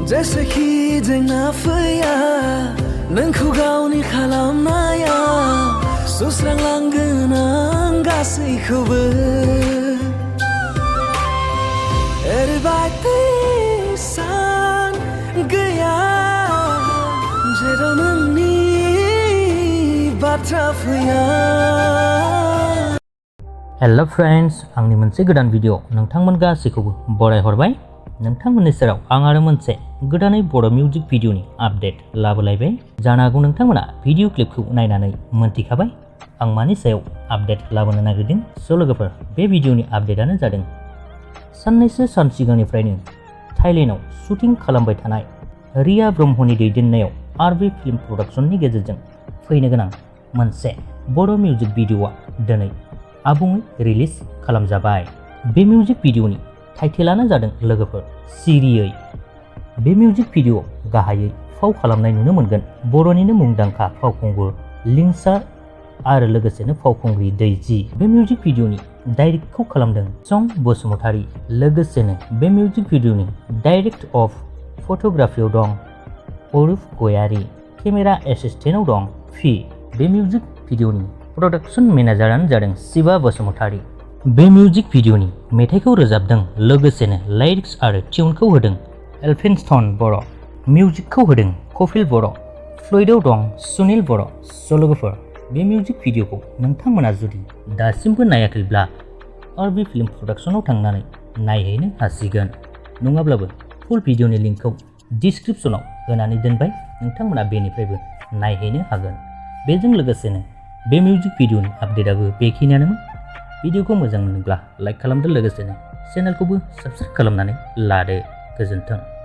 जेसेखि जेंना फैया नोंखौ गावनि खालामनाया सुस्रांलांगोन आं गासैखौबो ओरैबायदि सान गैया जेराव नोंनि बाथ्रा फैया। हेलो फ्रेंड्स, आंनि मोनसे गोदान भिडिअ नोंथांमोन गासैखौबो बराय हरबाय। नोंथांमोननि सेराव आं आरो मोनसे गोदानै बर' मिउजिक भिडिअनि आपडेट लाबोलायबाय। जानो हागौ नोंथांमोना भिडिअ क्लिपखौ नायनानै मोनथिखाबाय आं मानि सायाव आपडेट लाबोनो नागिरदों। स' लोगोफोर, बे भिडिअनि आपडेटआनो जादों साननैसो सान सिगांनिफ्रायनो थाइलेण्डआव शुटिं खालामबाय थानाय रिया ब्रह्मनि दैदेननायाव आरबि फिल्म प्रडाक्शननि गेजेरजों फैनो गोनां मोनसे बर' मिउजिक भिडिअआ दिनै आबुङै रिलिज खालामजाबाय। बे मिउजिक भिडिअनि टाइटेलानो जादों लोगोफोर सिरियै। बे मिउजिक भिडिअआव गाहायै फाव खालामनाय नुनो मोनगोन बर'निनो मुंदांखा फावखुंगुर लिंसार आरो लोगोसेनो फावखुंग्रि दैजि। बे मिउजिक भिडिअनि डाइरेक्टखौ खालामदों सं बसुमतारी। लोगोसेनो बे मिउजिक भिडिअनि डाइरेक्ट अफ फट'ग्राफियाव दं अरुप गयारी, केमेरा एसिस्टेन्टआव दं फि। बे मिउजिक भिडिअनि प्रडाक्शन मेनेजारानो जादों शिवा बसुमतारी। बे मिउजिक भिडिअनि मेथाइखौ रोजाबदों लोगोसेनो लाइरिक्स आरो टिउनखौ होदों एल्फिनस्टन बर', मिउजिकखौ होदों कपिल बर', फ्लुइडआव दं सुनील बर'। स' लोगोफोर, बे मिउजिक भिडिअखौ नोंथांमोना जुदि दासिमबो नायाखैब्ला आरबि फिल्म प्रडाक्शनाव थांनानै नायहैनो हासिगोन। नङाब्लाबो फुल भिडिअनि लिंकखौ डिसक्रिपसनाव होनानै दोनबाय, नोंथांमोना बेनिफ्रायबो नायहैनो हागोन। बेजों लोगोसेनो बे मिउजिक भिडिअनि आपडेटआबो बेखिनियानोमोन। भिडिअखौ मोजां मोनोब्ला लाइक खालामदो, लोगोसेनो चेनेलखौबो साबस्क्राइब खालामनानै लादो। गोजोन्थों।